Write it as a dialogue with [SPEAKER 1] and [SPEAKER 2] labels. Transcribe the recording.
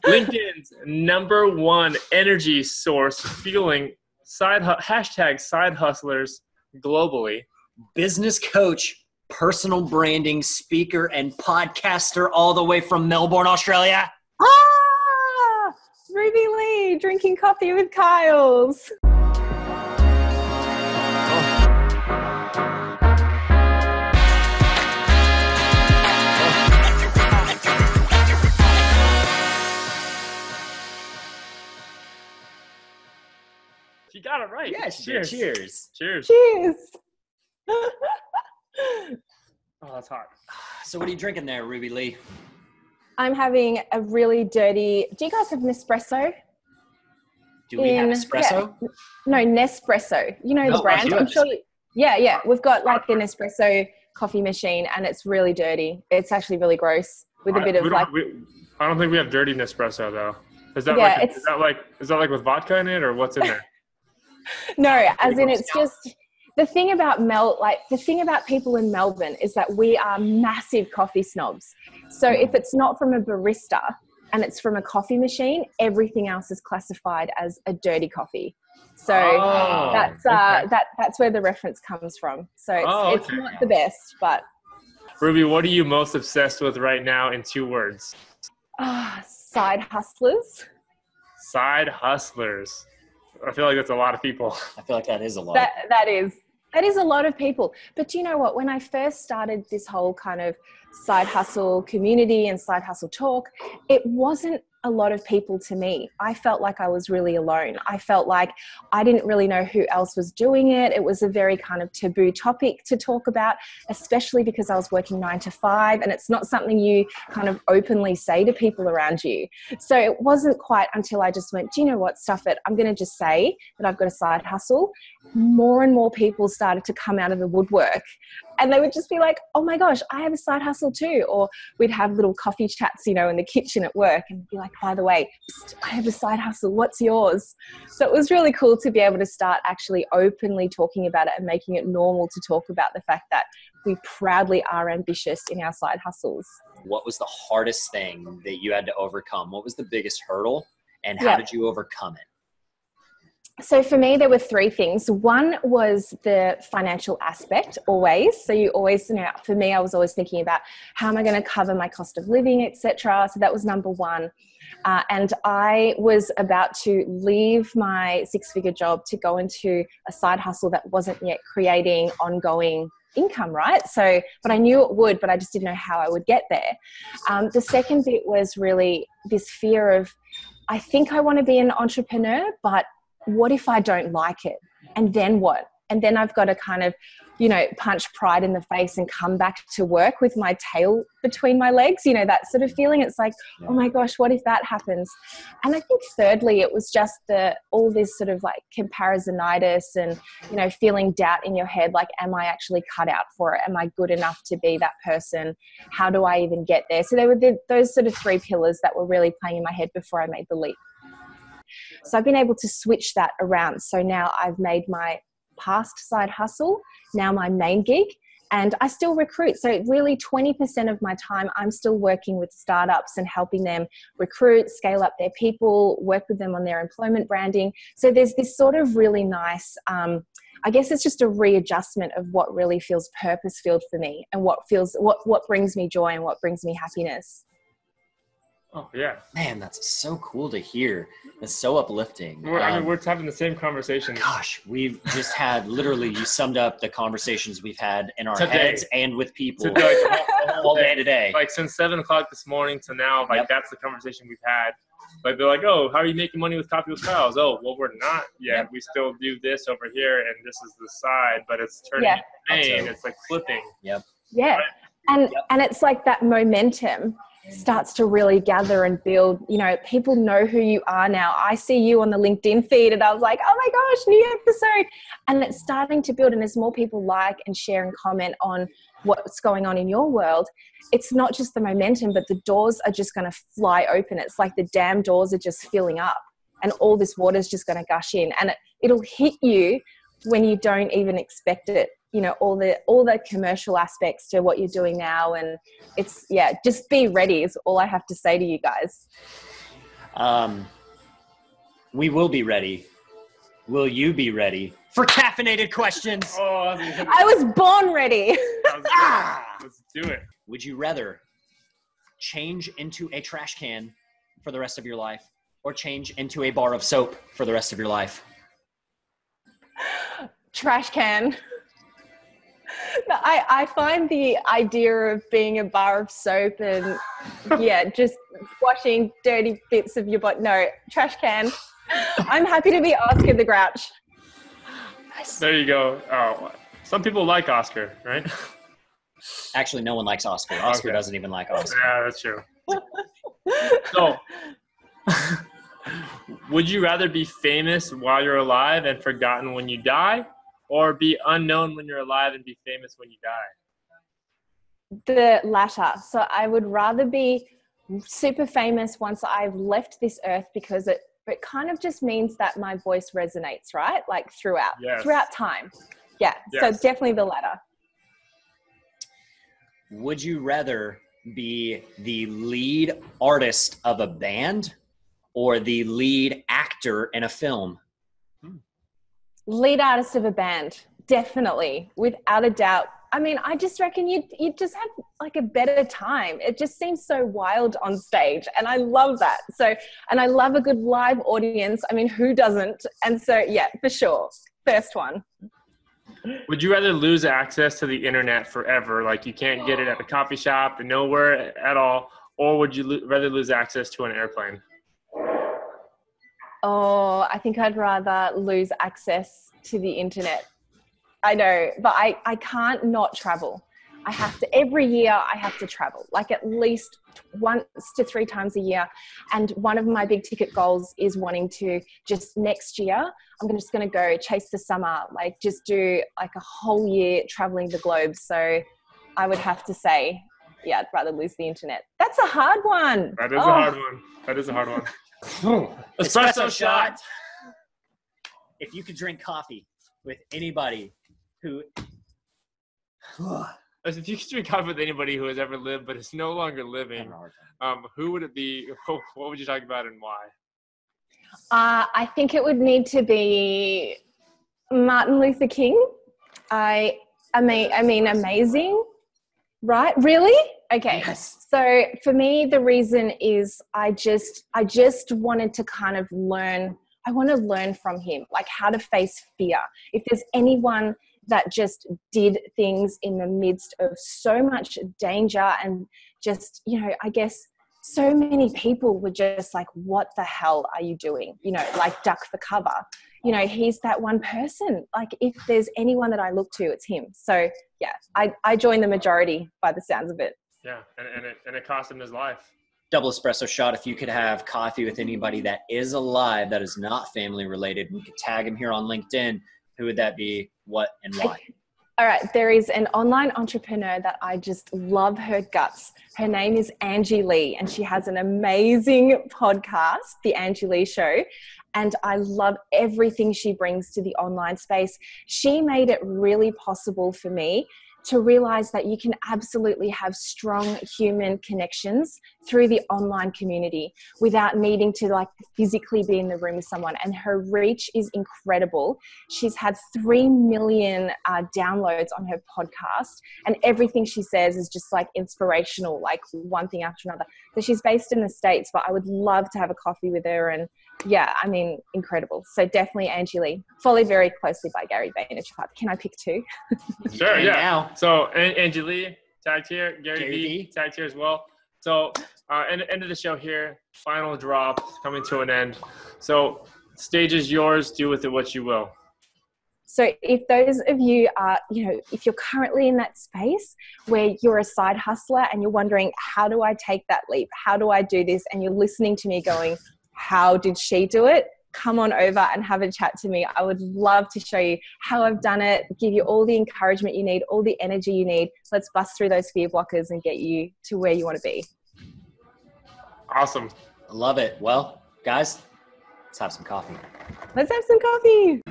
[SPEAKER 1] LinkedIn's #1 energy source fueling hashtag side hustlers globally.
[SPEAKER 2] Business coach, personal branding speaker, and podcaster all the way from Melbourne, Australia.
[SPEAKER 3] Ruby Lee, drinking coffee with Kyles.
[SPEAKER 1] You got it right.
[SPEAKER 2] Yes.
[SPEAKER 1] Cheers.
[SPEAKER 2] Cheers.
[SPEAKER 1] Cheers.
[SPEAKER 3] Cheers.
[SPEAKER 1] Oh, that's hot.
[SPEAKER 2] So what are you drinking there, Ruby Lee?
[SPEAKER 3] I'm having a really dirty... Do you guys have Nespresso?
[SPEAKER 2] Do we have espresso?
[SPEAKER 3] Yeah. No, Nespresso. You know the brand? I'm sure. Yeah. We've got like the Nespresso coffee machine, and it's really dirty. It's actually really gross with a bit of like...
[SPEAKER 1] I don't think we have dirty Nespresso though. Is that like with vodka in it, or what's in there?
[SPEAKER 3] No, as in it's just... The thing about people in Melbourne is that we are massive coffee snobs. So if it's not from a barista and it's from a coffee machine, everything else is classified as a dirty coffee. So that's where the reference comes from. So it's not the best, but...
[SPEAKER 1] Ruby, what are you most obsessed with right now in 2 words?
[SPEAKER 3] Side hustlers.
[SPEAKER 1] Side hustlers. I feel like that's a lot of people.
[SPEAKER 2] I feel like that is a lot.
[SPEAKER 3] That is a lot of people. But do you know what? When I first started this whole kind of side hustle community and side hustle talk, it wasn't a lot of people to me. I felt like I was really alone. I felt like I didn't really know who else was doing it. It was a very kind of taboo topic to talk about, especially because I was working 9 to 5, and it's not something you kind of openly say to people around you. So it wasn't quite until I just went, do you know what, stuff it. I'm going to just say that I've got a side hustle. More and more people started to come out of the woodwork, and they would just be like, oh my gosh, I have a side hustle too. Or we'd have little coffee chats, in the kitchen at work, and be like, by the way, I have a side hustle. What's yours? So it was really cool to be able to start actually openly talking about it and making it normal to talk about the fact that we proudly are ambitious in our side hustles.
[SPEAKER 2] What was the hardest thing that you had to overcome? What was the biggest hurdle, and how did you overcome it?
[SPEAKER 3] So for me, there were 3 things. One was the financial aspect always. So you always, for me, I was always thinking about how am I going to cover my cost of living, etc. So that was number 1. And I was about to leave my 6-figure job to go into a side hustle that wasn't yet creating ongoing income, right? So, but I knew it would, but I just didn't know how I would get there. The second bit was really this fear of, I think I want to be an entrepreneur, but what if I don't like it? And then what? And then I've got to kind of, punch pride in the face and come back to work with my tail between my legs, that sort of feeling. It's like, oh my gosh, what if that happens? And I think thirdly, it was just all this sort of like comparisonitis and, feeling doubt in your head, like, am I actually cut out for it? Am I good enough to be that person? How do I even get there? So there were those sort of 3 pillars that were really playing in my head before I made the leap. So I've been able to switch that around. So now I've made my past side hustle now my main gig, and I still recruit. So really 20% of my time, I'm still working with startups and helping them recruit, scale up their people, work with them on their employment branding. So there's this sort of really nice, I guess it's just a readjustment of what really feels purpose-filled for me and what brings me joy and what brings me happiness.
[SPEAKER 1] Oh, yeah.
[SPEAKER 2] Man, that's so cool to hear. It's so uplifting.
[SPEAKER 1] We're having the same conversation.
[SPEAKER 2] Gosh, we've just had, literally, you summed up the conversations we've had in our heads and with people all day today.
[SPEAKER 1] Like since 7 o'clock this morning to now, that's the conversation we've had. Like they're like, oh, how are you making money with Coffee with Kyles? Oh, well, we're not yet. Yep. We still do this over here, and this is the side, but it's turning into main. It's like flipping.
[SPEAKER 2] Yep.
[SPEAKER 3] Yeah. Right? And it's like that momentum starts to really gather and build. People know who you are now. I see you on the LinkedIn feed and I was like, oh my gosh, new episode. And it's starting to build, and as more people like and share and comment on what's going on in your world, it's not just the momentum, but the doors are just going to fly open. It's like the dam doors are just filling up and all this water is just going to gush in, and it'll hit you when you don't even expect it. All the commercial aspects to what you're doing now. And it's, just be ready is all I have to say to you guys.
[SPEAKER 2] We will be ready. Will you be ready for caffeinated questions?
[SPEAKER 1] Oh,
[SPEAKER 3] I was born ready.
[SPEAKER 1] Let's do it.
[SPEAKER 2] Would you rather change into a trash can for the rest of your life or change into a bar of soap for the rest of your life?
[SPEAKER 3] Trash can. I find the idea of being a bar of soap and just washing dirty bits of your body. No, trash can. I'm happy to be Oscar the Grouch.
[SPEAKER 1] There you go. Oh, some people like Oscar, right?
[SPEAKER 2] Actually, no one likes Oscar. Oscar doesn't even like Oscar.
[SPEAKER 1] Yeah, that's true. So, would you rather be famous while you're alive and forgotten when you die, or be unknown when you're alive and be famous when you die?
[SPEAKER 3] The latter. So I would rather be super famous once I've left this earth, because it kind of just means that my voice resonates, right? Like throughout time. Yeah. Yes. So definitely the latter.
[SPEAKER 2] Would you rather be the lead artist of a band or the lead actor in a film?
[SPEAKER 3] Lead artist of a band, definitely, without a doubt. I mean, I just reckon you'd just have like a better time. It just seems so wild on stage, and I love that. So, and I love a good live audience. I mean, who doesn't? And so, yeah, for sure, first one.
[SPEAKER 1] Would you rather lose access to the internet forever, like you can't get it at a coffee shop and nowhere at all, or would you rather lose access to an airplane?
[SPEAKER 3] Oh, I think I'd rather lose access to the internet. I know, but I can't not travel. I have to, every year I have to travel, like at least 1 to 3 times a year. And one of my big ticket goals is wanting to just next year, I'm just going to go chase the summer, like just do like a whole year traveling the globe. So I would have to say, yeah, I'd rather lose the internet. That's a hard one.
[SPEAKER 1] That is a hard one. That is a hard one.
[SPEAKER 2] Espresso shot. If you could drink coffee with anybody who...
[SPEAKER 1] If you could drink coffee with anybody who has ever lived but is no longer living, who would it be? What would you talk about and why?
[SPEAKER 3] I think it would need to be Martin Luther King. I mean, amazing, right? Really? Okay.
[SPEAKER 2] Yes.
[SPEAKER 3] So for me, the reason is I just wanted to kind of learn. I want to learn from him, like how to face fear. If there's anyone that just did things in the midst of so much danger and just, you know, I guess so many people were just like, what the hell are you doing? You know, like duck for cover. You know, he's that one person. Like if there's anyone that I look to, it's him. So yeah, I joined the majority by the sounds of it.
[SPEAKER 1] Yeah, and it cost him his life.
[SPEAKER 2] Double espresso shot. If you could have coffee with anybody that is alive, that is not family related, we could tag him here on LinkedIn. Who would that be? What and why?
[SPEAKER 3] All right. There is an online entrepreneur that I just love her guts. Her name is Angie Lee, and she has an amazing podcast, The Angie Lee Show. And I love everything she brings to the online space. She made it really possible for me to realize that you can absolutely have strong human connections through the online community without needing to like physically be in the room with someone. And her reach is incredible. She's had 3 million downloads on her podcast, and everything she says is just like inspirational, like one thing after another. So she's based in the States, but I would love to have a coffee with her. And yeah, I mean, incredible. So definitely Angie Lee, followed very closely by Gary Vaynerchuk. Can I pick 2?
[SPEAKER 1] Sure, yeah. Now. So Angie Lee, tagged here. Gary V, tagged here as well. So end of the show here. Final drop, coming to an end. So stage is yours. Do with it what you will.
[SPEAKER 3] So if those of you are, you know, if you're currently in that space where you're a side hustler and you're wondering, how do I take that leap? How do I do this? And you're listening to me going, how did she do it? Come on over and have a chat to me. I would love to show you how I've done it, give you all the encouragement you need, all the energy you need. Let's bust through those fear blockers and get you to where you want to be.
[SPEAKER 1] Awesome.
[SPEAKER 2] I love it. Well, guys, let's have some coffee.
[SPEAKER 3] Let's have some coffee.